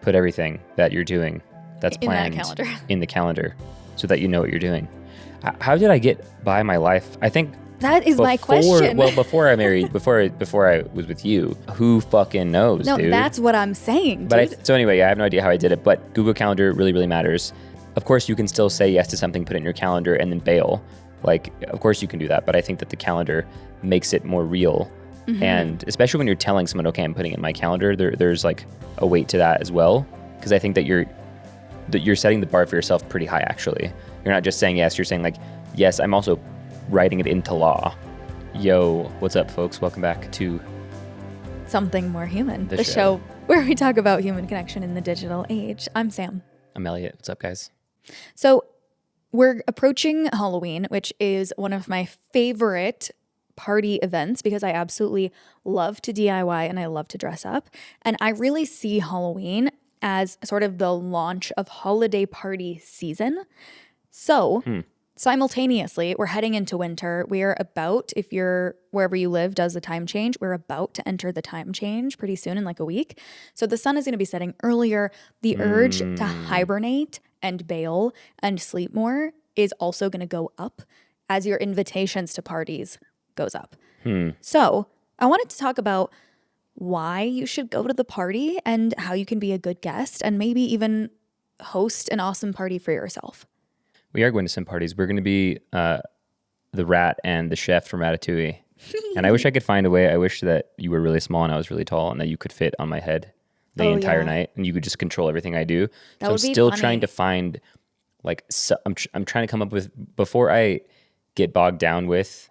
put everything that you're doing that's planned in the calendar so that you know what you're doing. How did I get by my life? I think that is my question. Well, before I was with you, who fucking knows, no, dude? No, that's what I'm saying, dude. So anyway, I have no idea how I did it, but Google Calendar really, really matters. Of course, you can still say yes to something, put it in your calendar, and then bail. Like, of course you can do that, but I think that the calendar makes it more real. Mm-hmm. And especially when you're telling someone, okay, I'm putting it in my calendar, there's like a weight to that as well. Because I think that you're setting the bar for yourself pretty high, actually. You're not just saying yes, you're saying like, yes, I'm also writing it into law. Yo, what's up, folks? Welcome back to Something More Human, the show where we talk about human connection in the digital age. I'm Sam. I'm Elliot. What's up, guys? So we're approaching Halloween, which is one of my favorite party events because I absolutely love to DIY and I love to dress up. And I really see Halloween as sort of the launch of holiday party season. So simultaneously, we're heading into winter. We are about, if you're wherever you live does the time change, we're about to enter the time change pretty soon in like a week. So the sun is going to be setting earlier. The urge to hibernate and bail and sleep more is also going to go up as your invitations to parties goes up. So I wanted to talk about why you should go to the party and how you can be a good guest and maybe even host an awesome party for yourself. We are going to some parties. We're going to be the rat and the chef from Ratatouille. And I wish I could find a way. I wish that you were really small and I was really tall and that you could fit on my head the entire night and you could just control everything I do. That so would I'm still be funny. trying to find, like, I'm trying to come up with, before I get bogged down with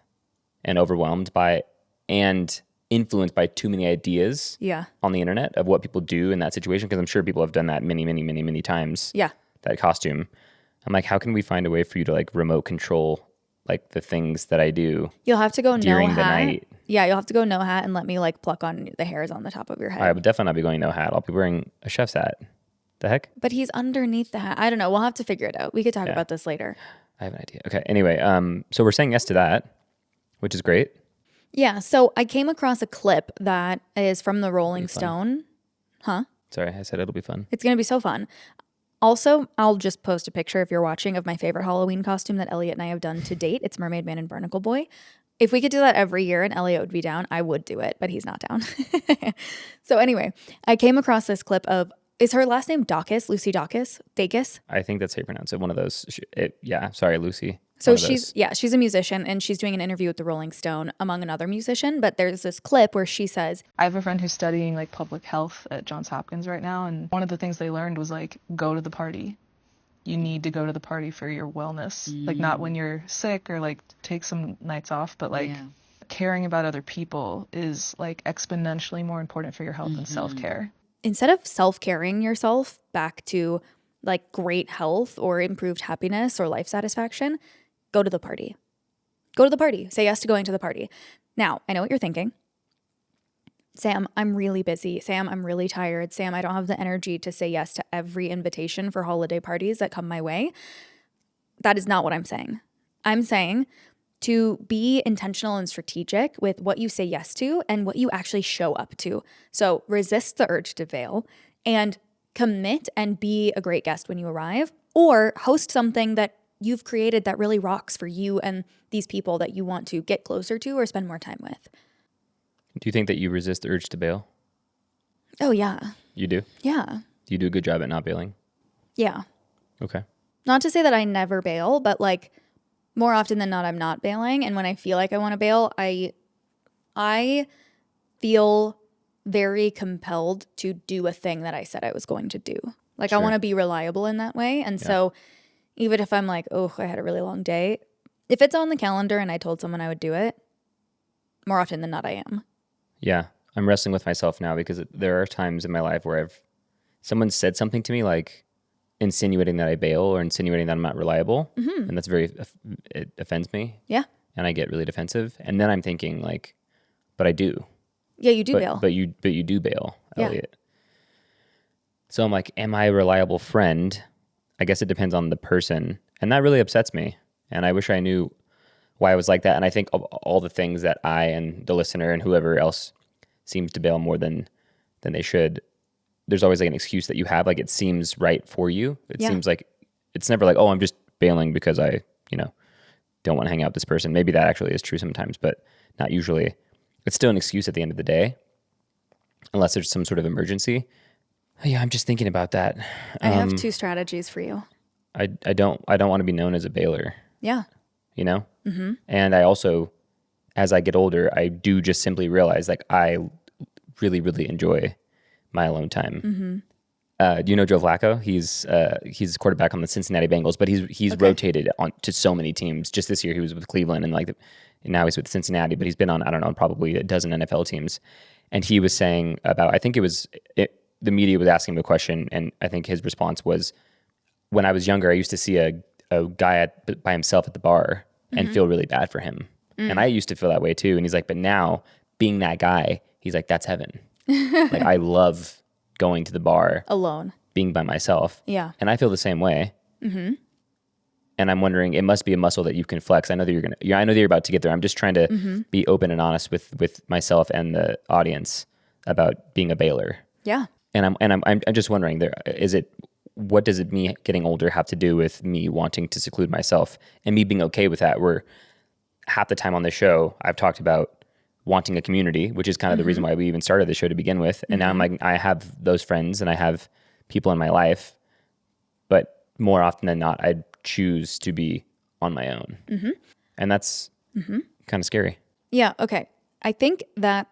and overwhelmed by and influenced by too many ideas on the internet of what people do in that situation, because I'm sure people have done that many times. Yeah. That costume. I'm like, how can we find a way for you to like remote control like the things that I do? You'll have to go during no the hat. Night. Yeah, you'll have to go no hat and let me like pluck on the hairs on the top of your head. I would definitely not be going no hat. I'll be wearing a chef's hat. The heck? But he's underneath the hat. I don't know. We'll have to figure it out. We could talk about this later. I have an idea. Okay. Anyway, so we're saying yes to that, which is great. Yeah. So I came across a clip that is from the Rolling Stone. Huh? Sorry, I said it'll be fun. It's going to be so fun. Also, I'll just post a picture if you're watching of my favorite Halloween costume that Elliot and I have done to date. It's Mermaid Man and Barnacle Boy. If we could do that every year and Elliot would be down, I would do it, but he's not down. So anyway, I came across this clip of, is her last name Dacus? Lucy Dacus? Dacus? I think that's how you pronounce it. One of those. Sorry, Lucy. So she's a musician and she's doing an interview with the Rolling Stone among another musician, but there's this clip where she says, I have a friend who's studying like public health at Johns Hopkins right now, and one of the things they learned was like, go to the party. You need to go to the party for your wellness. Like not when you're sick or like take some nights off, but like caring about other people is like exponentially more important for your health than self-care. Instead of self-caring yourself back to like great health or improved happiness or life satisfaction, go to the party. Go to the party. Say yes to going to the party. Now, I know what you're thinking. Sam, I'm really busy. Sam, I'm really tired. Sam, I don't have the energy to say yes to every invitation for holiday parties that come my way. That is not what I'm saying. I'm saying to be intentional and strategic with what you say yes to and what you actually show up to. So resist the urge to bail and commit and be a great guest when you arrive, or host something that you've created that really rocks for you and these people that you want to get closer to or spend more time with. Do you think that you resist the urge to bail? Oh, yeah. You do? Yeah. Do you do a good job at not bailing? Yeah. Okay. Not to say that I never bail, but like more often than not, I'm not bailing. And when I feel like I want to bail, I feel very compelled to do a thing that I said I was going to do. Like I want to be reliable in that way. And so even if I'm like, oh, I had a really long day, if it's on the calendar and I told someone I would do it, more often than not, I am. Yeah. I'm wrestling with myself now because there are times in my life where someone said something to me like insinuating that I bail or insinuating that I'm not reliable. Mm-hmm. And that's it offends me. Yeah. And I get really defensive. And then I'm thinking like, but I do. Yeah, you do bail. But you do bail, Elliot. So I'm like, am I a reliable friend? I guess it depends on the person. And that really upsets me. And I wish I knew why I was like that. And I think of all the things that I and the listener and whoever else seems to bail more than they should there's always like an excuse that you have. Like it seems right for you. It Yeah. seems like it's never like, oh, I'm just bailing because I, don't want to hang out with this person. Maybe that actually is true sometimes, but not usually. It's still an excuse at the end of the day, unless there's some sort of emergency. Oh, yeah, I'm just thinking about that. I have 2 strategies for you. I don't want to be known as a bailer, Yeah. Mm-hmm. And I also, as I get older, I do just simply realize like I really, really enjoy my alone time. Mm-hmm. Do you know Joe Flacco? He's quarterback on the Cincinnati Bengals, but he's rotated on to so many teams. Just this year, he was with Cleveland, and now he's with Cincinnati. But he's been on, I don't know, probably a dozen NFL teams. And he was saying about, I think the media was asking him a question, and I think his response was, when I was younger, I used to see a guy by himself at the bar and feel really bad for him, and I used to feel that way too. And he's like, but now being that guy, he's like, that's heaven. Like I love going to the bar Alone. being by myself. Yeah. And I feel the same way. Mm-hmm. And I'm wondering, it must be a muscle that you can flex. I know that I know that you're about to get there. I'm just trying to be open and honest with myself and the audience about being a bailer. Yeah. And I'm just wondering, what does me getting older have to do with me wanting to seclude myself and me being okay with that? Where half the time on the show, I've talked about wanting a community, which is kind of the reason why we even started the show to begin with. And now I'm like, I have those friends and I have people in my life, but more often than not, I choose to be on my own. And that's kind of scary. Yeah. Okay. I think that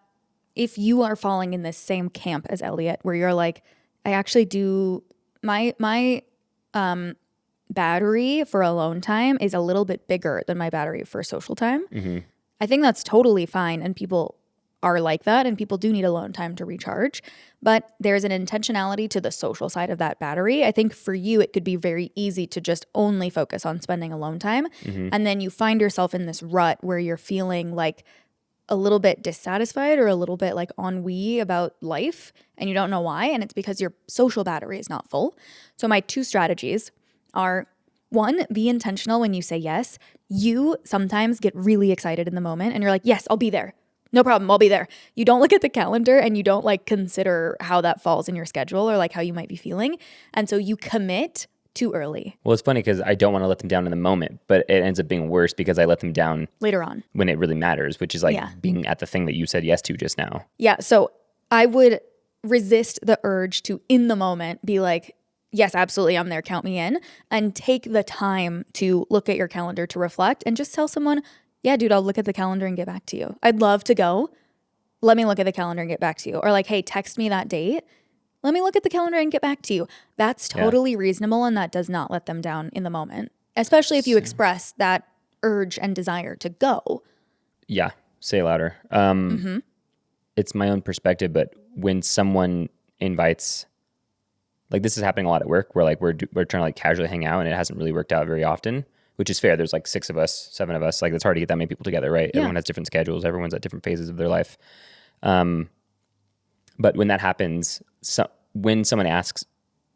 if you are falling in this same camp as Elliot, where you're like, I actually do my battery for alone time is a little bit bigger than my battery for social time. I think that's totally fine. And people are like that. And people do need alone time to recharge. But there's an intentionality to the social side of that battery. I think for you, it could be very easy to just only focus on spending alone time. And then you find yourself in this rut where you're feeling like a little bit dissatisfied or a little bit like ennui about life and you don't know why. And it's because your social battery is not full. So my 2 strategies are, 1, be intentional when you say yes. You sometimes get really excited in the moment and you're like, yes, I'll be there. No problem. I'll be there. You don't look at the calendar and you don't like consider how that falls in your schedule or like how you might be feeling. And so you commit too early. Well, it's funny because I don't want to let them down in the moment, but it ends up being worse because I let them down Later on. when it really matters, which is like being at the thing that you said yes to just now. Yeah. So I would resist the urge to, in the moment, be like, yes, absolutely, I'm there, count me in, and take the time to look at your calendar to reflect and just tell someone, yeah, dude, I'll look at the calendar and get back to you. I'd love to go. Let me look at the calendar and get back to you. Or like, hey, text me that date. Let me look at the calendar and get back to you. That's totally reasonable, and that does not let them down in the moment, especially if you express that urge and desire to go. Yeah, say louder. It's my own perspective, but when someone invites, like this is happening a lot at work, where like we're trying to like casually hang out, and it hasn't really worked out very often, which is fair. There's like 6 of us, 7 of us. Like it's hard to get that many people together, right? Yeah. Everyone has different schedules. Everyone's at different phases of their life. But when that happens, when someone asks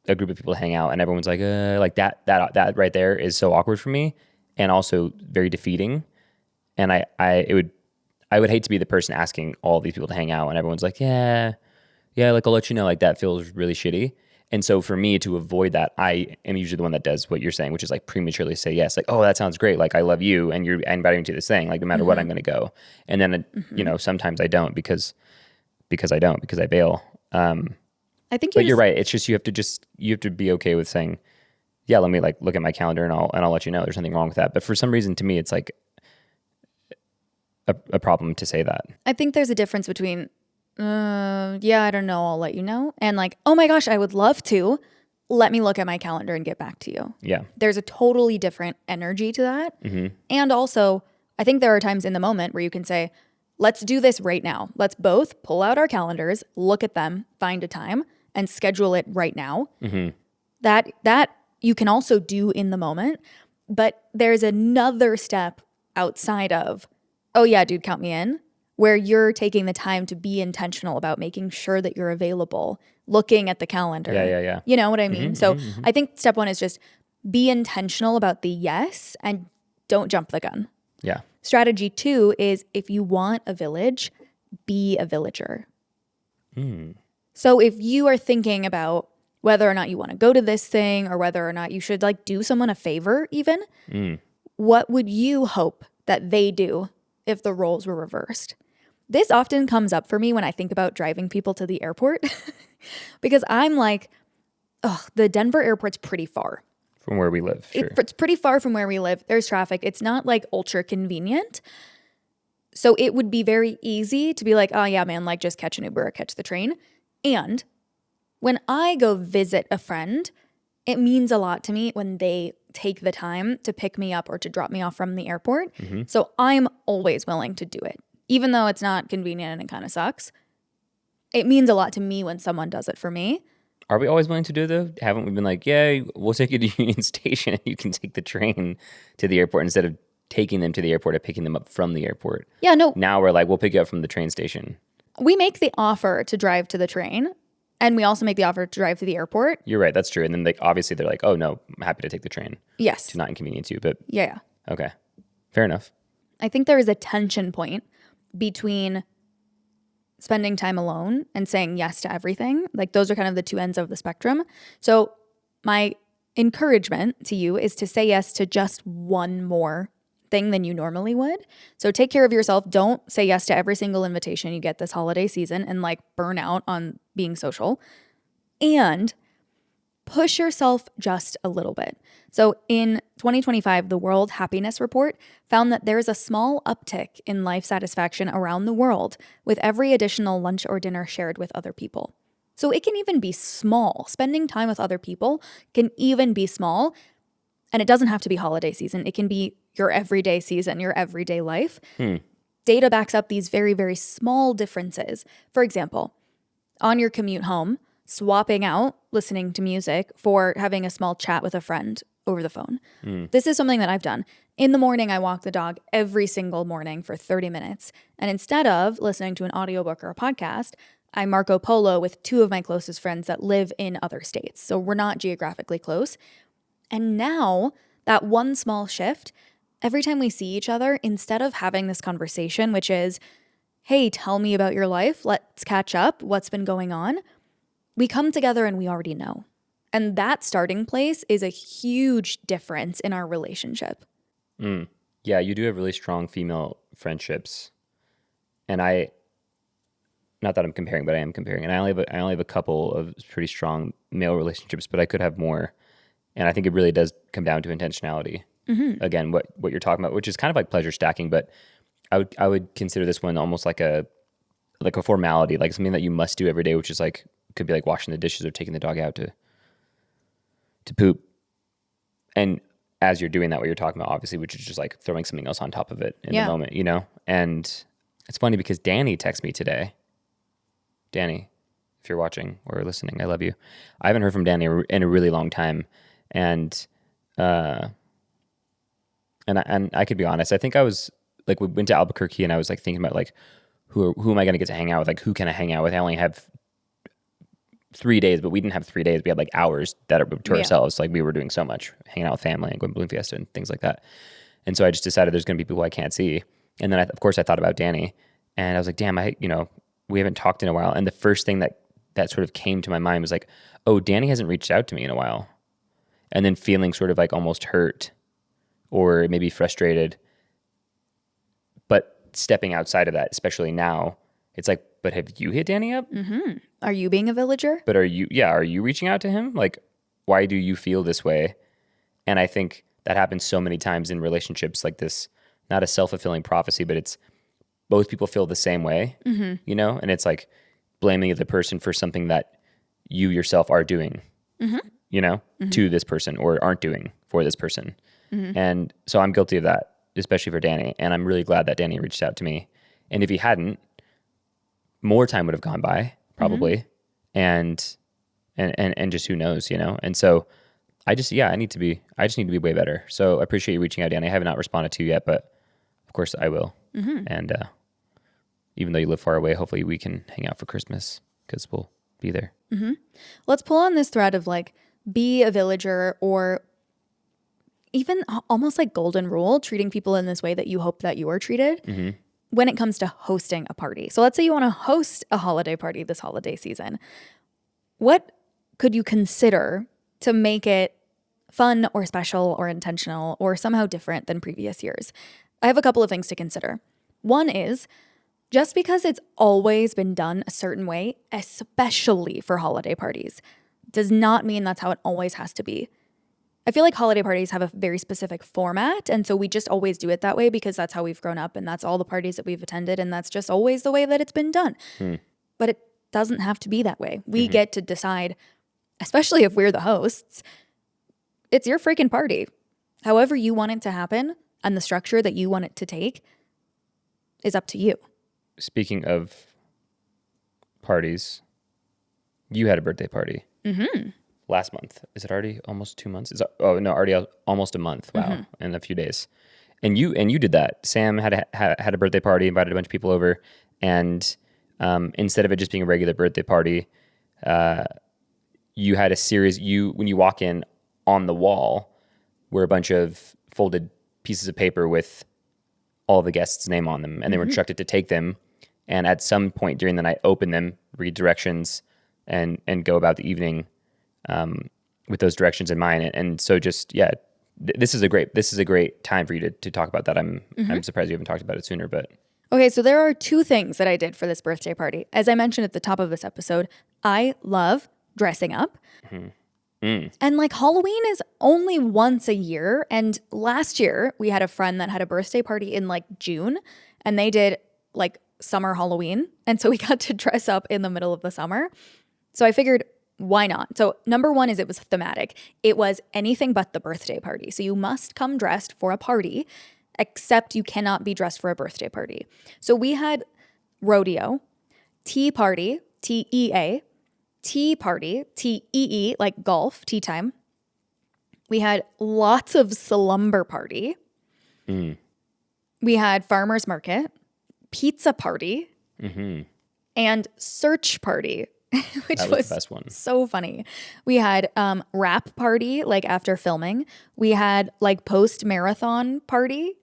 a group of people to hang out, and everyone's like that right there is so awkward for me, and also very defeating. And I would hate to be the person asking all these people to hang out, and everyone's like, yeah, like I'll let you know. Like that feels really shitty. And so for me to avoid that, I am usually the one that does what you're saying, which is like prematurely say yes. Like, oh, that sounds great. Like I love you, and you're inviting me to this thing. Like no matter what, I'm going to go. And then sometimes I don't because I bail. I think But you're right. It's just you have to be okay with saying, yeah, let me like look at my calendar and I'll let you know. There's nothing wrong with that. But for some reason, to me, it's like a problem to say that. I think there's a difference between, yeah, I don't know, I'll let you know, and like, oh my gosh, I would love to. Let me look at my calendar and get back to you. Yeah. There's a totally different energy to that. And also, I think there are times in the moment where you can say, let's do this right now. Let's both pull out our calendars, look at them, find a time, and schedule it right now. That you can also do in the moment. But there's another step outside of, oh yeah, dude, count me in, where you're taking the time to be intentional about making sure that you're available, looking at the calendar. Yeah. You know what I mean? So I think step 1 is just be intentional about the yes and don't jump the gun. Yeah. Strategy 2 is if you want a village, be a villager. So if you are thinking about whether or not you want to go to this thing or whether or not you should like do someone a favor even, what would you hope that they do if the roles were reversed? This often comes up for me when I think about driving people to the airport because I'm like, oh, the Denver airport's pretty far. From where we live, sure. It's pretty far from where we live. There's traffic. It's not like ultra convenient. So it would be very easy to be like, oh yeah, man, like just catch an Uber or catch the train. And when I go visit a friend, it means a lot to me when they take the time to pick me up or to drop me off from the airport. So I'm always willing to do it. Even though it's not convenient and it kind of sucks, it means a lot to me when someone does it for me. Are we always willing to do it though? Haven't we been like, yeah, we'll take you to Union Station and you can take the train to the airport instead of taking them to the airport or picking them up from the airport? Yeah, no. Now we're like, we'll pick you up from the train station. We make the offer to drive to the train, and we also make the offer to drive to the airport. You're right. That's true. And then obviously they're like, oh no, I'm happy to take the train. Yes. To not inconvenience you, but Yeah. okay. Fair enough. I think there is a tension point between spending time alone and saying yes to everything. Like those are kind of the two ends of the spectrum. So my encouragement to you is to say yes to just one more thing than you normally would. So take care of yourself. Don't say yes to every single invitation you get this holiday season and like burn out on being social. And push yourself just a little bit. So in 2025, the World Happiness Report found that there is a small uptick in life satisfaction around the world with every additional lunch or dinner shared with other people. So it can even be small. Spending time with other people can even be small. And it doesn't have to be holiday season. It can be your everyday season, your everyday life. Data backs up these very, very small differences. For example, on your commute home, swapping out listening to music for having a small chat with a friend over the phone. This is something that I've done. In the morning, I walk the dog every single morning for 30 minutes. And instead of listening to an audiobook or a podcast, I Marco Polo with two of my closest friends that live in other states. So we're not geographically close. And now that one small shift, every time we see each other, instead of having this conversation, which is, hey, tell me about your life, let's catch up, what's been going on, we come together and we already know. And that starting place is a huge difference in our relationship. Yeah, you do have really strong female friendships. And not that I'm comparing, but I am comparing. And I only have a couple of pretty strong male relationships, but I could have more. And I think it really does come down to intentionality. Again, what you're talking about, which is kind of like pleasure stacking, but I would consider this one almost like a formality, like something that you must do every day, which is like could be like washing the dishes or taking the dog out to poop. And as you're doing that, what you're talking about, obviously, which is just like throwing something else on top of it in the moment, you know? And it's funny because Danny texted me today. Danny, if you're watching or listening, I love you. I haven't heard from Danny in a really long time. And I could be honest. I think I was like, we went to Albuquerque and I was like thinking about like, who am I going to get to hang out with? Like, who can I hang out with? I only have 3 days, but we didn't have 3 days. We had like hours that are to ourselves. Like we were doing so much, hanging out with family and going to Balloon Fiesta and things like that. And so I just decided there's going to be people I can't see. And then of course I thought about Danny and I was like, damn, we haven't talked in a while. And the first thing that sort of came to my mind was like, oh, Danny hasn't reached out to me in a while. And then feeling sort of like almost hurt or maybe frustrated. But stepping outside of that, especially now, it's like, but have you hit Danny up? Are you being a villager? But are you reaching out to him? Like, why do you feel this way? And I think that happens so many times in relationships like this, not a self-fulfilling prophecy, but it's both people feel the same way, you know? And it's like blaming the person for something that you yourself are doing, you know, to this person or aren't doing for this person. And so I'm guilty of that, especially for Danny. And I'm really glad that Danny reached out to me. And if he hadn't, more time would have gone by probably. And just who knows, you know? And so I just need to be way better. So I appreciate you reaching out, Danny. I have not responded to you yet, but of course I will. And even though you live far away, hopefully we can hang out for Christmas because we'll be there. Let's pull on this thread of like, be a villager or even almost like golden rule, treating people in this way that you hope that you are treated. when it comes to hosting a party. So let's say you want to host a holiday party this holiday season. What could you consider to make it fun or special or intentional or somehow different than previous years? I have a couple of things to consider. One is, just because it's always been done a certain way, especially for holiday parties, does not mean that's how it always has to be. I feel like holiday parties have a very specific format, and so we just always do it that way because that's how we've grown up and that's all the parties that we've attended, and that's just always the way that it's been done. But it doesn't have to be that way. We get to decide, especially if we're the hosts, it's your freaking party. However you want it to happen and the structure that you want it to take is up to you. Speaking of parties, you had a birthday party last month. Is it already almost 2 months? Already almost a month. Wow, in a few days. And you did that. Sam had a birthday party, invited a bunch of people over, and instead of it just being a regular birthday party, you had a series. When you walk in, on the wall were a bunch of folded pieces of paper with all the guests' name on them, and they were instructed to take them and at some point during the night open them, read directions, and go about the evening with those directions in mind. And so just this is a great time for you to talk about that. I'm surprised you haven't talked about it sooner. But okay, so there are two things that I did for this birthday party. As I mentioned at the top of this episode, I love dressing up. And like Halloween is only once a year. And last year we had a friend that had a birthday party in like June, and they did like summer Halloween. And so we got to dress up in the middle of the summer. So I figured, why not? So number one is it was thematic. It was anything but the birthday party. So you must come dressed for a party, except you cannot be dressed for a birthday party. So we had rodeo, tea party, TEA, tea party, TEE, like golf, tea time. We had lots of slumber party. We had farmer's market, pizza party, and search party, which was the best one. So funny. We had rap party, like after filming. We had like post-marathon party.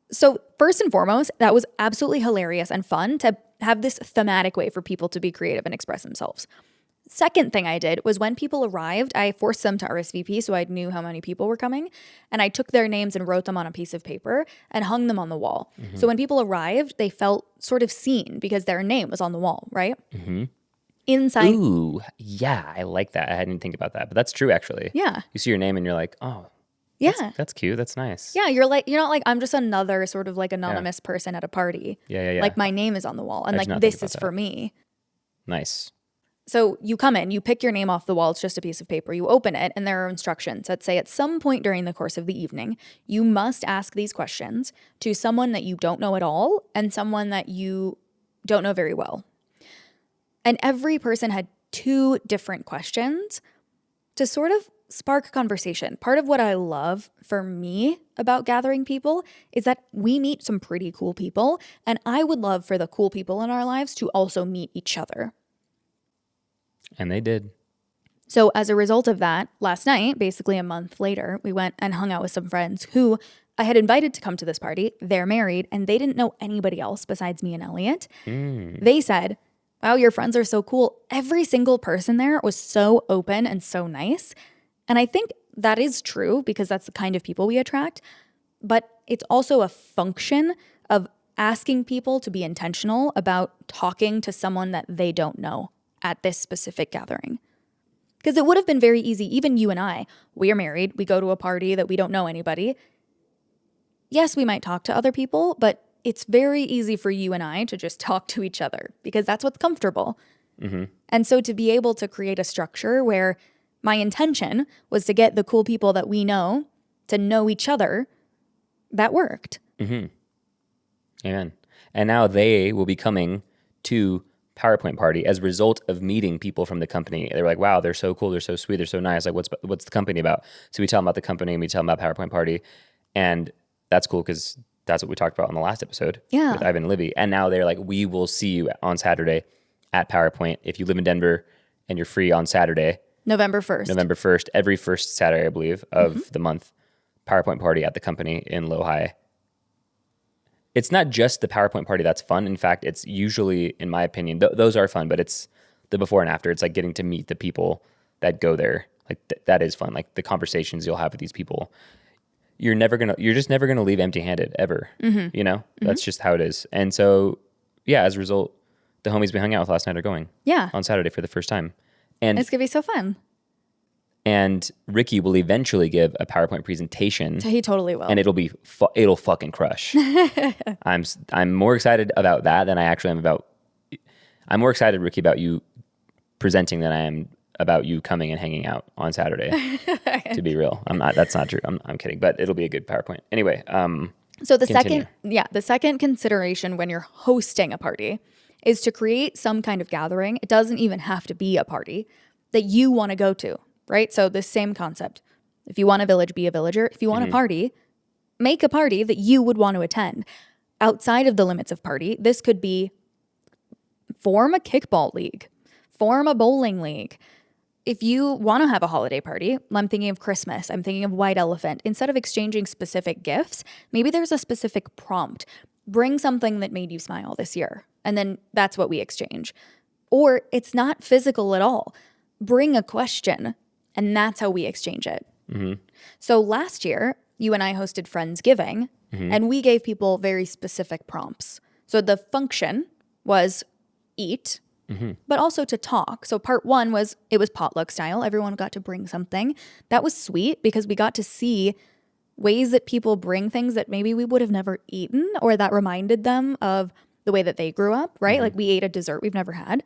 So first and foremost, that was absolutely hilarious and fun to have this thematic way for people to be creative and express themselves. Second thing I did was when people arrived, I forced them to RSVP so I knew how many people were coming. And I took their names and wrote them on a piece of paper and hung them on the wall. So when people arrived, they felt sort of seen because their name was on the wall, right? Inside. Ooh, yeah, I like that. I hadn't even think about that, but that's true actually. Yeah. You see your name and you're like, oh, yeah, that's cute. That's nice. Yeah, you're not like I'm just another sort of like anonymous person at a party. Yeah. Like my name is on the wall and like this is for me. Nice. So you come in, you pick your name off the wall. It's just a piece of paper. You open it and there are instructions that say at some point during the course of the evening, you must ask these questions to someone that you don't know at all and someone that you don't know very well. And every person had 2 different questions to sort of spark conversation. Part of what I love for me about gathering people is that we meet some pretty cool people, and I would love for the cool people in our lives to also meet each other. And they did. So as a result of that, last night, basically a month later, we went and hung out with some friends who I had invited to come to this party. They're married and they didn't know anybody else besides me and Elliot. They said, wow, your friends are so cool. Every single person there was so open and so nice. And I think that is true because that's the kind of people we attract. But it's also a function of asking people to be intentional about talking to someone that they don't know at this specific gathering. Because it would have been very easy, even you and I, we are married, we go to a party that we don't know anybody. Yes, we might talk to other people, but it's very easy for you and I to just talk to each other because that's what's comfortable. And so to be able to create a structure where my intention was to get the cool people that we know to know each other, that worked. Amen. And now they will be coming to PowerPoint party as a result of meeting people from the company. They're like, wow, they're so cool, they're so sweet, they're so nice. Like, what's the company about? So we tell them about the company and we tell them about PowerPoint party. And that's cool because that's what we talked about in the last episode with Ivan and Livy. And now they're like, we will see you on Saturday at PowerPoint. If you live in Denver and you're free on Saturday, November 1st, every first Saturday, I believe, of the month, PowerPoint party at the company in Lohi. it's not just the PowerPoint party that's fun. In fact, it's usually, in my opinion, those are fun, but it's the before and after. It's like getting to meet the people that go there. Like that is fun. Like the conversations you'll have with these people. You're just never gonna leave empty-handed ever. You know, that's just how it is. And so, yeah, as a result, the homies we hung out with last night are going. Yeah. On Saturday for the first time, and It's gonna be so fun. And Ricky will eventually give a PowerPoint presentation. He totally will. And it'll fucking crush. I'm more excited about that than I actually am about. I'm more excited, Ricky, about you presenting than I am about you coming and hanging out on Saturday. To be real, I'm not. That's not true. I'm kidding. But it'll be a good PowerPoint. Anyway. So the continue. second consideration when you're hosting a party is to create some kind of gathering. It doesn't even have to be a party that you want to go to. Right? So the same concept. If you want a village, be a villager. If you want a party, make a party that you would want to attend. Outside of the limits of party, this could be form a kickball league, form a bowling league. If you want to have a holiday party, I'm thinking of Christmas, I'm thinking of White Elephant. Instead of exchanging specific gifts, maybe there's a specific prompt. Bring something that made you smile this year. And then that's what we exchange. Or it's not physical at all. Bring a question. And that's how we exchange it. So last year, you and I hosted Friendsgiving, and we gave people very specific prompts. So the function was eat, but also to talk. So part one was potluck style. Everyone got to bring something. That was sweet because we got to see ways that people bring things that maybe we would have never eaten or that reminded them of the way that they grew up, right? Like we ate a dessert we've never had.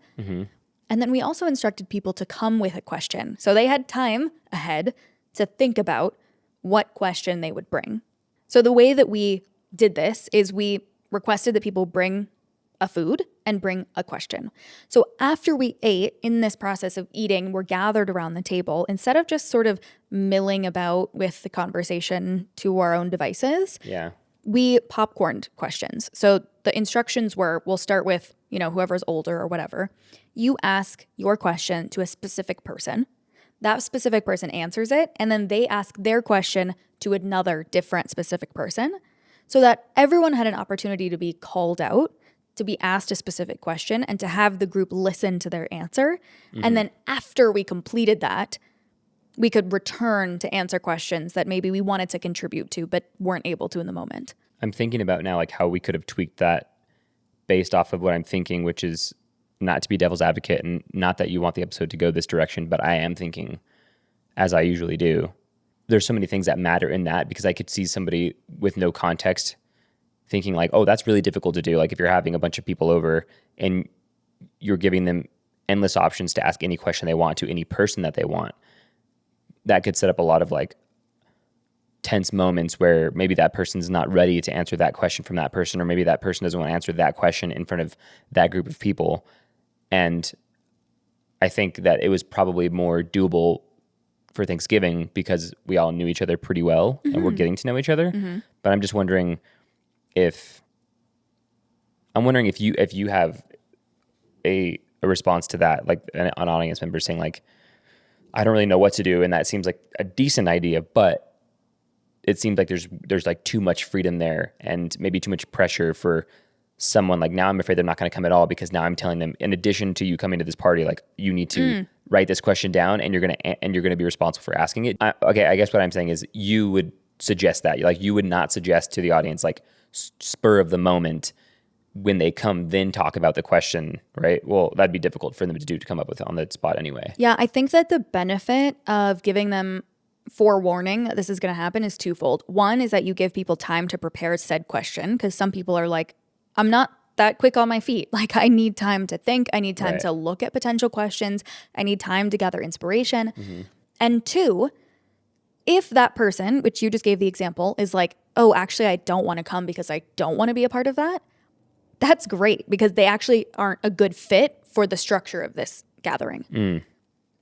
And then we also instructed people to come with a question. So they had time ahead to think about what question they would bring. So the way that we did this is we requested that people bring a food and bring a question. So after we ate, in this process of eating, we're gathered around the table. Instead of just sort of milling about with the conversation to our own devices, we popcorned questions. So the instructions were, we'll start with, whoever's older or whatever. You ask your question to a specific person. That specific person answers it, and then they ask their question to another different specific person so that everyone had an opportunity to be called out, to be asked a specific question, and to have the group listen to their answer. And then after we completed that, we could return to answer questions that maybe we wanted to contribute to but weren't able to in the moment. I'm thinking about now like how we could have tweaked that based off of what I'm thinking, which is not to be devil's advocate and not that you want the episode to go this direction, but I am thinking, as I usually do, there's so many things that matter in that because I could see somebody with no context thinking like, oh, that's really difficult to do. Like if you're having a bunch of people over and you're giving them endless options to ask any question they want to any person that they want, that could set up a lot of like tense moments where maybe that person's not ready to answer that question from that person, or maybe that person doesn't want to answer that question in front of that group of people. And I think that it was probably more doable for Thanksgiving because we all knew each other pretty well and we're getting to know each other. But I'm just wondering if you have a response to that, like an audience member saying like, I don't really know what to do. And that seems like a decent idea, but it seems like there's like too much freedom there and maybe too much pressure for someone. Like now I'm afraid they're not going to come at all because now I'm telling them, in addition to you coming to this party, like you need to write this question down and you're going to be responsible for asking it. Okay. I guess what I'm saying is you would suggest that, like you would not suggest to the audience, like spur of the moment when they come, then talk about the question, right? Well, that'd be difficult for them to come up with on the spot anyway. Yeah. I think that the benefit of giving them forewarning that this is going to happen is twofold. One is that you give people time to prepare said question because some people are like, I'm not that quick on my feet. Like I need time to think. I need time to look at potential questions. I need time to gather inspiration. And two, if that person, which you just gave the example, is like, oh, actually, I don't want to come because I don't want to be a part of that, that's great because they actually aren't a good fit for the structure of this gathering.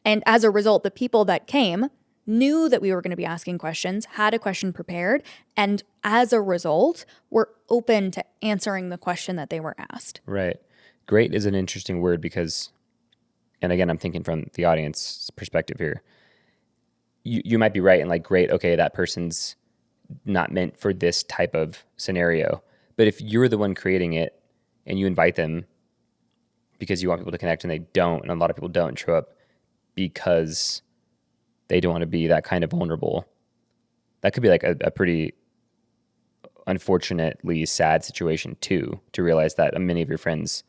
And as a result, the people that came knew that we were going to be asking questions, had a question prepared, and as a result, were open to answering the question that they were asked. Right. Great is an interesting word because, and again, I'm thinking from the audience perspective here, you might be right and like, great, okay, that person's not meant for this type of scenario. But if you're the one creating it and you invite them because you want people to connect and they don't, and a lot of people don't show up because they don't want to be that kind of vulnerable, that could be like a pretty unfortunately sad situation too, to realize that many of your friends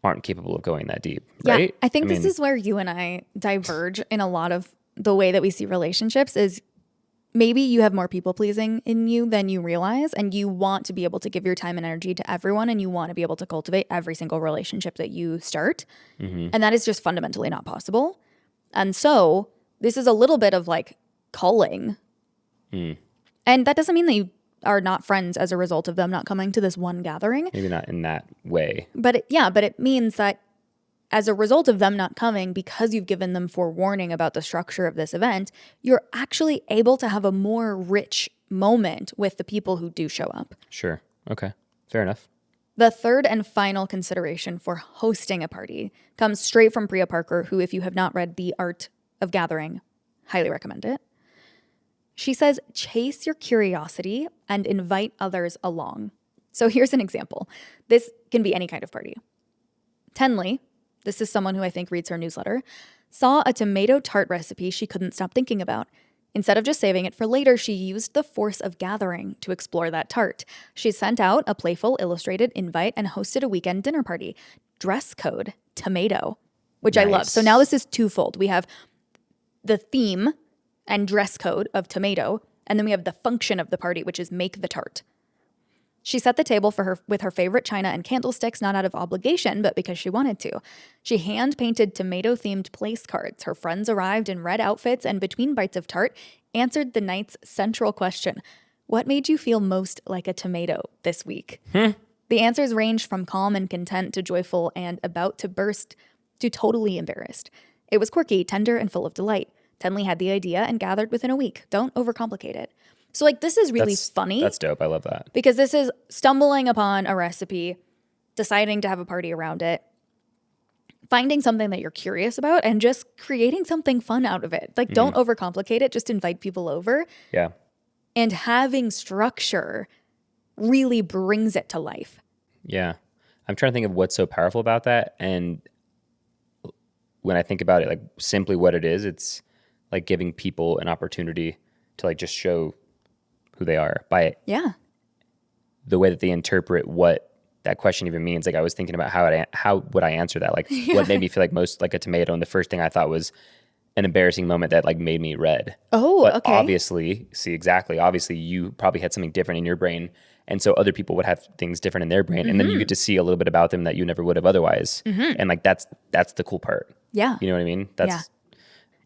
aren't capable of going that deep, right? I think this is where you and I diverge in a lot of the way that we see relationships is maybe you have more people pleasing in you than you realize, and you want to be able to give your time and energy to everyone, and you want to be able to cultivate every single relationship that you start. And that is just fundamentally not possible. And so this is a little bit of like culling. And that doesn't mean that you are not friends as a result of them not coming to this one gathering. Maybe not in that way. But it means that as a result of them not coming, because you've given them forewarning about the structure of this event, you're actually able to have a more rich moment with the people who do show up. Sure. Okay. Fair enough. The third and final consideration for hosting a party comes straight from Priya Parker, who, if you have not read The Art of Gathering, highly recommend it. She says, chase your curiosity and invite others along. So here's an example. This can be any kind of party. Tenley, this is someone who I think reads her newsletter, saw a tomato tart recipe she couldn't stop thinking about. Instead of just saving it for later, she used the force of gathering to explore that tart. She sent out a playful illustrated invite and hosted a weekend dinner party. Dress code, tomato, which I love. So now this is twofold. We have the theme and dress code of tomato, and then we have the function of the party, which is make the tart. She set the table for her with her favorite china and candlesticks, not out of obligation, but because she wanted to. She hand-painted tomato-themed place cards. Her friends arrived in red outfits and, between bites of tart, answered the night's central question: what made you feel most like a tomato this week? The answers ranged from calm and content to joyful and about to burst to totally embarrassed. It was quirky, tender, and full of delight. Tenley had the idea and gathered within a week. Don't overcomplicate it. So, like, this is really funny. That's dope. I love that. Because this is stumbling upon a recipe, deciding to have a party around it, finding something that you're curious about, and just creating something fun out of it. Like, don't overcomplicate it. Just invite people over. Yeah. And having structure really brings it to life. Yeah. I'm trying to think of what's so powerful about that. And when I think about it, like, simply what it is, it's like giving people an opportunity to, like, just show who they are by the way that they interpret what that question even means. Like, I was thinking about how would I answer that? Like, what made me feel like most like a tomato? And the first thing I thought was an embarrassing moment that, like, made me red. Oh, but okay. Obviously you probably had something different in your brain. And so other people would have things different in their brain. And then you get to see a little bit about them that you never would have otherwise. And, like, that's the cool part. Yeah. You know what I mean?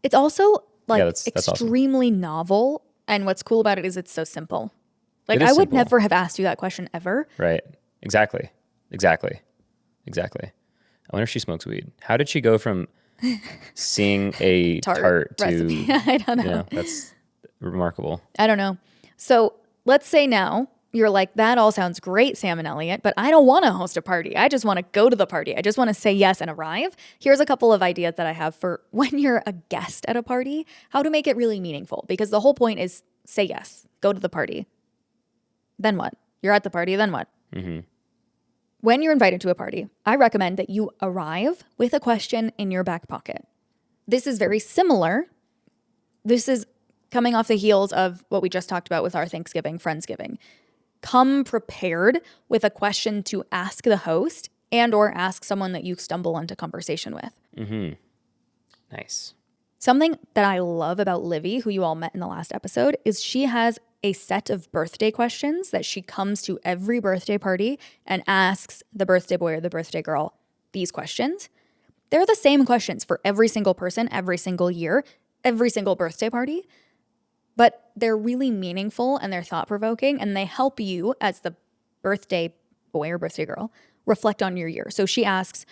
It's also, like, that's extremely novel. And what's cool about it is it's so simple. Like, It is I would simple. never have asked you that question ever. Right. Exactly. I wonder if she smokes weed. How did she go from seeing a tart to recipe. I don't know. You know, that's remarkable. I don't know. So let's say now you're like, that all sounds great, Sam and Elliot, but I don't want to host a party. I just want to go to the party. I just want to say yes and arrive. Here's a couple of ideas that I have for when you're a guest at a party, how to make it really meaningful. Because the whole point is say yes, go to the party. Then what? You're at the party, then what? When you're invited to a party, I recommend that you arrive with a question in your back pocket. This is very similar. This is coming off the heels of what we just talked about with our Thanksgiving, Friendsgiving. Come prepared with a question to ask the host and or ask someone that you stumble into conversation with. Nice. Something that I love about Livy, who you all met in the last episode, is she has a set of birthday questions that she comes to every birthday party and asks the birthday boy or the birthday girl these questions. They're the same questions for every single person, every single year, every single birthday party. But they're really meaningful and they're thought-provoking, and they help you as the birthday boy or birthday girl reflect on your year. So she asks,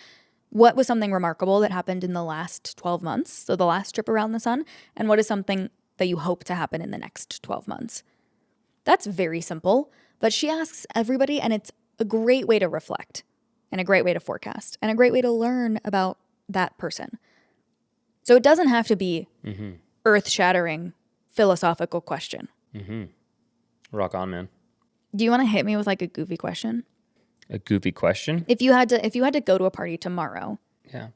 what was something remarkable that happened in the last 12 months, so the last trip around the sun, and what is something that you hope to happen in the next 12 months? That's very simple, but she asks everybody, and it's a great way to reflect and a great way to forecast and a great way to learn about that person. So it doesn't have to be earth-shattering philosophical question. Rock on, man. Do you want to hit me with like a goofy question? A goofy question? If you had to go to a party tomorrow Yeah.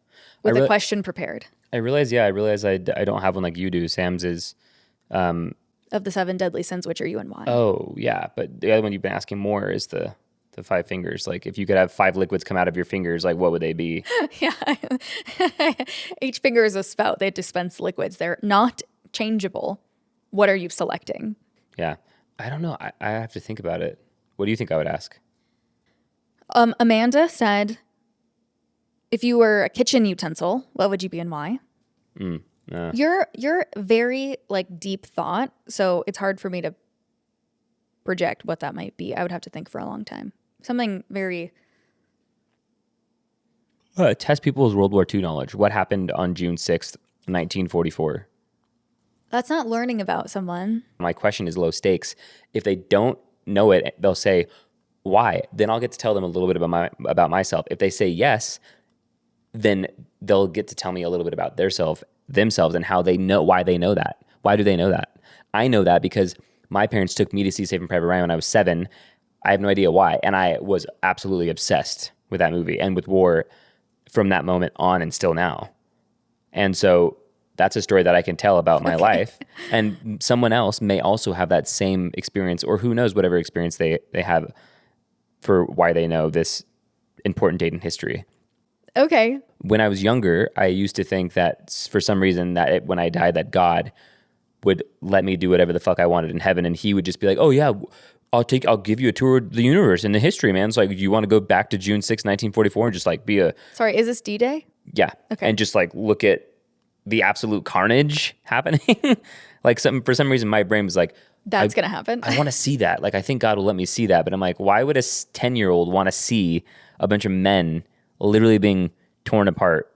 with a question prepared I realize I don't have one like you do. Sam's is, of the 7 deadly sins, which are you and why? oh yeah. But the other one you've been asking more is the 5 fingers. Like if you could have 5 liquids come out of your fingers, like what would they be? Yeah. Each finger is a spout. They dispense liquids. They're not changeable. What are you selecting? Yeah. I don't know. I have to think about it. What do you think I would ask? Amanda said, if you were a kitchen utensil, what would you be and why? You're very like deep thought, so it's hard for me to project what that might be. I would have to think for a long time. Something very... Test people's World War II knowledge. What happened on June 6th, 1944? That's not learning about someone. My question is low stakes. If they don't know it, they'll say, why? Then I'll get to tell them a little bit about myself. If they say yes, then they'll get to tell me a little bit about themselves and how they know, why they know that. Why do they know that? I know that because my parents took me to see Saving Private Ryan when I was 7. I have no idea why. And I was absolutely obsessed with that movie and with war from that moment on and still now. And so that's a story that I can tell about my life. And someone else may also have that same experience, or who knows, whatever experience they have for why they know this important date in history. Okay. When I was younger, I used to think that for some reason when I died, that God would let me do whatever the fuck I wanted in heaven. And he would just be like, oh yeah, I'll give you a tour of the universe and the history, man. So like, you want to go back to June 6, 1944 and just like be a... Sorry, is this D-Day? Yeah. Okay. And just like look at the absolute carnage happening. Like for some reason, my brain was like, that's going to happen. I want to see that. Like, I think God will let me see that. But I'm like, why would a 10-year-old want to see a bunch of men literally being torn apart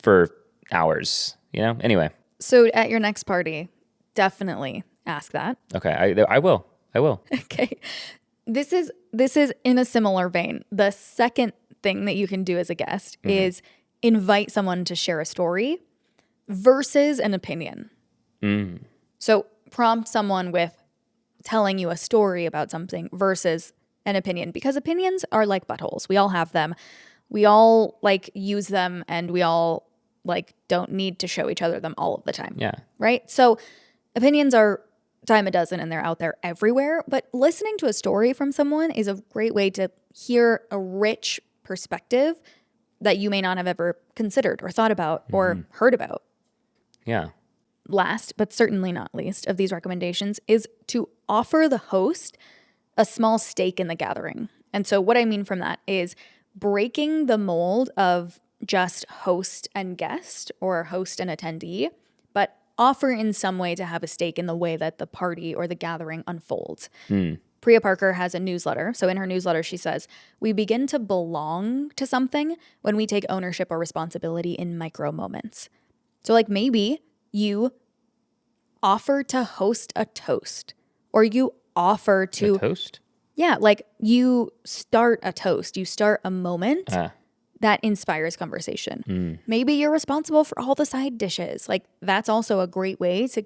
for hours? You know? Anyway. So at your next party, definitely ask that. Okay. I will. Okay. This is in a similar vein. The second thing that you can do as a guest is invite someone to share a story versus an opinion. So prompt someone with telling you a story about something versus an opinion, because opinions are like buttholes. We all have them. We all like use them, and we all like don't need to show each other them all of the time. Yeah. Right? So opinions are dime a dozen and they're out there everywhere, but listening to a story from someone is a great way to hear a rich perspective that you may not have ever considered or thought about or heard about. Yeah. Last, but certainly not least, of these recommendations is to offer the host a small stake in the gathering. And so what I mean from that is breaking the mold of just host and guest or host and attendee, but offer in some way to have a stake in the way that the party or the gathering unfolds. Priya Parker has a newsletter. So in her newsletter, she says, we begin to belong to something when we take ownership or responsibility in micro moments. So like maybe you offer to host a toast, or you offer to... A toast? Yeah, like you start a toast. You start a moment that inspires conversation. Maybe you're responsible for all the side dishes. Like that's also a great way to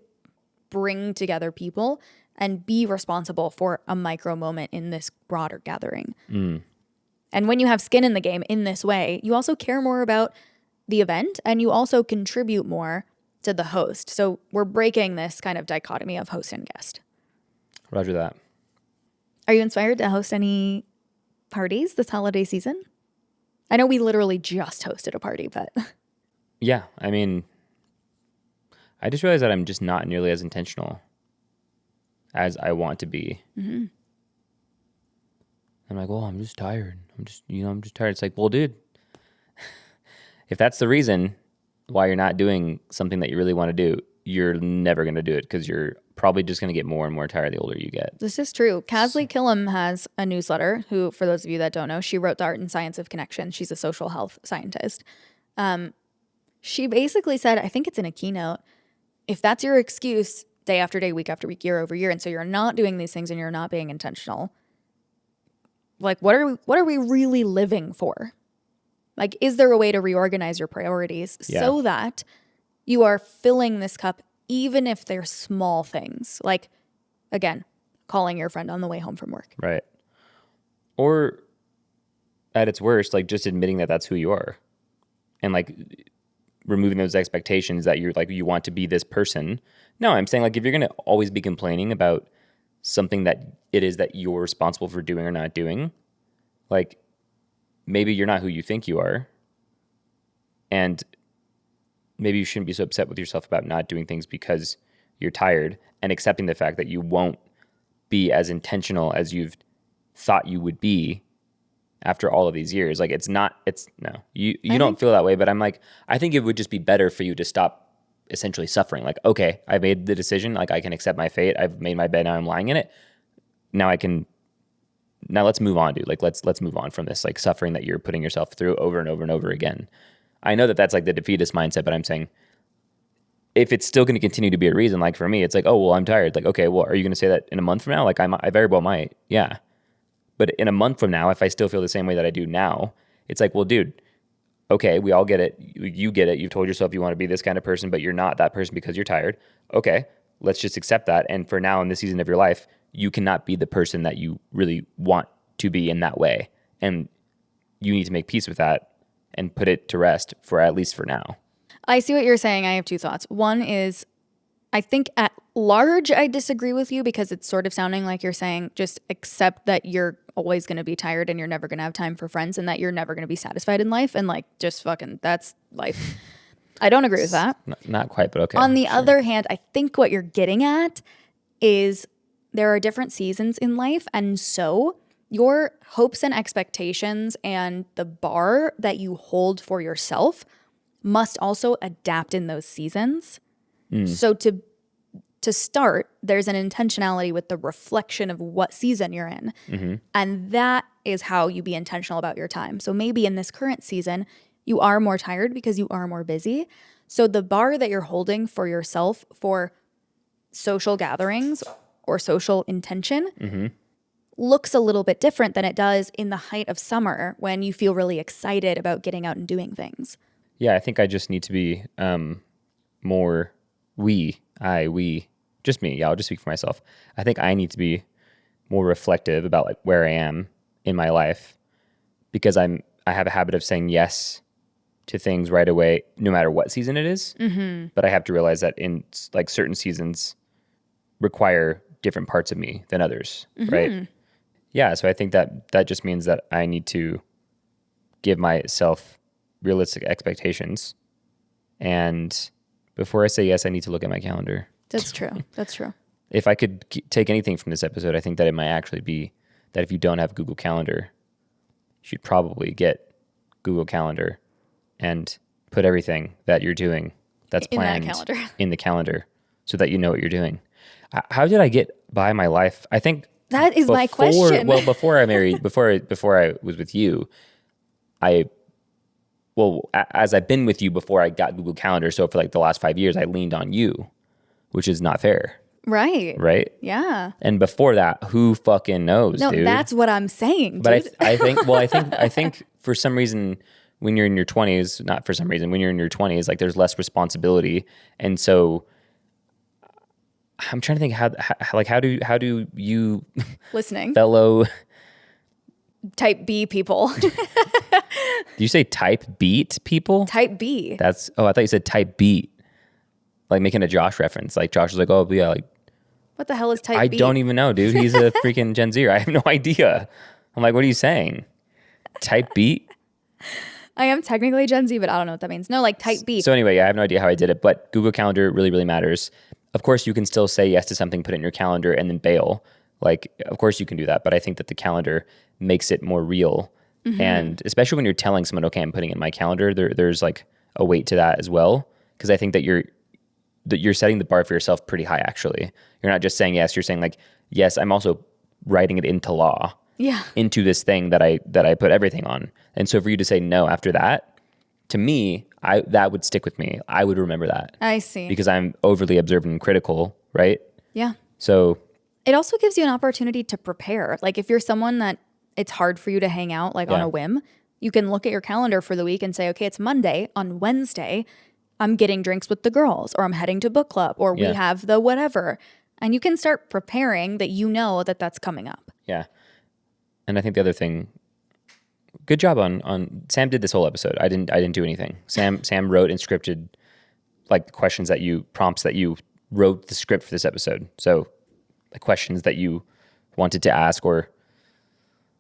bring together people and be responsible for a micro moment in this broader gathering. And when you have skin in the game in this way, you also care more about the event and you also contribute more to the host. So we're breaking this kind of dichotomy of host and guest. Roger that. Are you inspired to host any parties this holiday season? I know we literally just hosted a party, but... Yeah, I mean, I just realized that I'm just not nearly as intentional as I want to be. I'm like, well, I'm just tired. I'm just tired. It's like, well, dude, if that's the reason why you're not doing something that you really want to do, you're never going to do it because you're probably just going to get more and more tired the older you get. This is true. Kasley Killam has a newsletter who, for those of you that don't know, she wrote The Art and Science of Connection. She's a social health scientist. She basically said, I think it's in a keynote, if that's your excuse day after day, week after week, year over year, and so you're not doing these things and you're not being intentional, like what are we really living for? Like, is there a way to reorganize your priorities so that you are filling this cup, even if they're small things? Like, again, calling your friend on the way home from work. Right. Or at its worst, like just admitting that that's who you are and like removing those expectations that you're like, you want to be this person. No, I'm saying like if you're going to always be complaining about something that it is that you're responsible for doing or not doing, like maybe you're not who you think you are. And maybe you shouldn't be so upset with yourself about not doing things because you're tired, and accepting the fact that you won't be as intentional as you've thought you would be after all of these years. Like you don't feel that way, but I'm like, I think it would just be better for you to stop essentially suffering. Like, okay, I made the decision. Like I can accept my fate. I've made my bed. Now I'm lying in it. Now let's move on, dude. Like let's move on from this like suffering that you're putting yourself through over and over and over again. I know that that's like the defeatist mindset, but I'm saying if it's still going to continue to be a reason, like for me, it's like, oh, well, I'm tired. Like, okay, well, are you going to say that in a month from now? Like I very well might. Yeah. But in a month from now, if I still feel the same way that I do now, it's like, well, dude, okay, we all get it. You get it. You've told yourself you want to be this kind of person, but you're not that person because you're tired. Okay, let's just accept that. And for now in this season of your life, you cannot be the person that you really want to be in that way. And you need to make peace with that and put it to rest for at least for now. I see what you're saying. I have two thoughts. One is, I think at large, I disagree with you because it's sort of sounding like you're saying just accept that you're always going to be tired and you're never going to have time for friends and that you're never going to be satisfied in life and like just fucking that's life. I don't agree with that. Not quite, but okay. On the other hand, I think what you're getting at is there are different seasons in life, and so your hopes and expectations and the bar that you hold for yourself must also adapt in those seasons. So to start, there's an intentionality with the reflection of what season you're in. Mm-hmm. And that is how you be intentional about your time. So maybe in this current season, you are more tired because you are more busy. So the bar that you're holding for yourself for social gatherings or social intention looks a little bit different than it does in the height of summer when you feel really excited about getting out and doing things. Yeah, I think I just need to be more just me. Yeah, I'll just speak for myself. I think I need to be more reflective about like where I am in my life because I have a habit of saying yes to things right away, no matter what season it is. Mm-hmm. But I have to realize that in like certain seasons require different parts of me than others, right? Yeah, so I think that just means that I need to give myself realistic expectations. And before I say yes, I need to look at my calendar. That's true. That's true. If I could take anything from this episode, I think that it might actually be that if you don't have Google Calendar, you should probably get Google Calendar and put everything that you're doing that's planned in the calendar so that you know what you're doing. How did I get by my life? I think that is my question. Well, before I was with you, as I've been with you before I got Google Calendar, so for like the last 5 years, I leaned on you, which is not fair. Right? Yeah. And before that, who fucking knows, no, dude? That's what I'm saying, dude. But I think for some reason, when you're in your 20s, not for some reason, when you're in your 20s, like there's less responsibility. And so I'm trying to think how do you listening fellow type B people. Do you say type beat people? Type B. I thought you said type beat. Like making a Josh reference. Like Josh was like, oh yeah, like what the hell is type B? I don't even know, dude. He's a freaking Gen Zer. I have no idea. I'm like, what are you saying? Type beat? I am technically Gen Z, but I don't know what that means. No, like type B. So anyway, I have no idea how I did it, but Google Calendar really, really matters. Of course, you can still say yes to something, put it in your calendar, and then bail. Like, of course you can do that, but I think that the calendar makes it more real. Mm-hmm. And especially when you're telling someone, okay, I'm putting it in my calendar, there's like a weight to that as well. Because I think that you're setting the bar for yourself pretty high, actually. You're not just saying yes, you're saying like, yes, I'm also writing it into law. Yeah. Into this thing that I put everything on. And so for you to say no after that, to me, that would stick with me. I would remember that. I see. Because I'm overly observant and critical, right? Yeah. So it also gives you an opportunity to prepare. Like if you're someone that it's hard for you to hang out like on a whim, you can look at your calendar for the week and say, okay, it's Monday. On Wednesday, I'm getting drinks with the girls, or I'm heading to book club, or we have the whatever. And you can start preparing that you know that that's coming up. Yeah. And I think the other thing, good job on Sam did this whole episode. I didn't do anything. Sam wrote and scripted like prompts that you wrote the script for this episode. So the questions that you wanted to ask or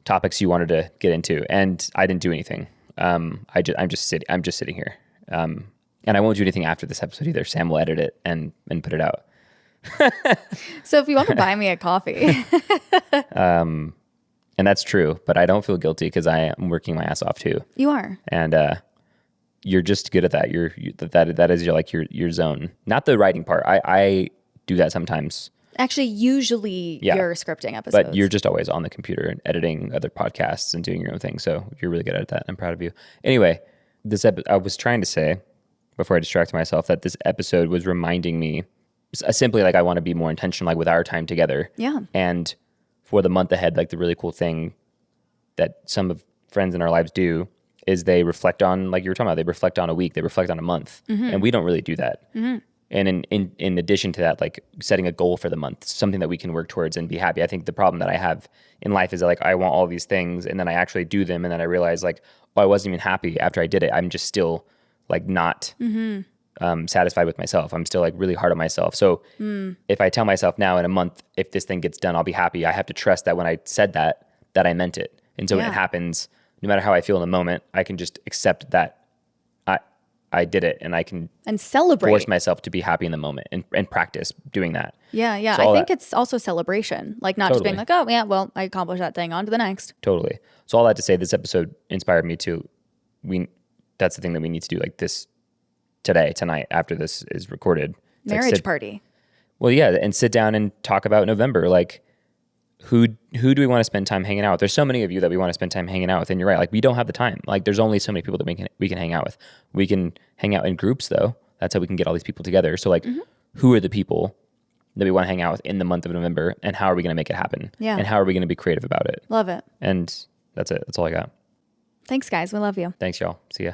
topics you wanted to get into, and I didn't do anything. I'm just sitting here. And I won't do anything after this episode either. Sam will edit it and put it out. So if you want to buy me a coffee. And that's true, but I don't feel guilty because I am working my ass off too. You are. And you're just good at that. That is your zone. Not the writing part. I do that sometimes. Actually, usually you're scripting episodes. But you're just always on the computer and editing other podcasts and doing your own thing. So you're really good at that. I'm proud of you. Anyway, I was trying to say, before I distracted myself, that this episode was reminding me simply like I want to be more intentional like with our time together. Yeah. And for the month ahead, like the really cool thing that some of friends in our lives do is they reflect on, like you were talking about, they reflect on a week, they reflect on a month. And we don't really do that. And in addition to that, like setting a goal for the month, something that we can work towards and be happy. I think the problem that I have in life is that like I want all these things and then I actually do them and then I realize like, oh, I wasn't even happy after I did it. I'm just still like not satisfied with myself. I'm still like really hard on myself. So if I tell myself now in a month, if this thing gets done, I'll be happy. I have to trust that when I said that I meant it. And so when it happens, no matter how I feel in the moment, I can just accept that I did it and I can celebrate, force myself to be happy in the moment and practice doing that. Yeah. So I think it's also celebration, like not just being like, oh yeah, well, I accomplished that thing, on to the next. Totally. So all that to say, this episode inspired me to, that's the thing that we need to do like this tonight, after this is recorded. It's Marriage party. Well, yeah. And sit down and talk about November. Like who do we want to spend time hanging out with? There's so many of you that we want to spend time hanging out with. And you're right. Like we don't have the time. Like there's only so many people that we can hang out with. We can hang out in groups though. That's how we can get all these people together. So like who are the people that we want to hang out with in the month of November and how are we going to make it happen? Yeah. And how are we going to be creative about it? Love it. And that's it. That's all I got. Thanks guys. We love you. Thanks y'all. See ya.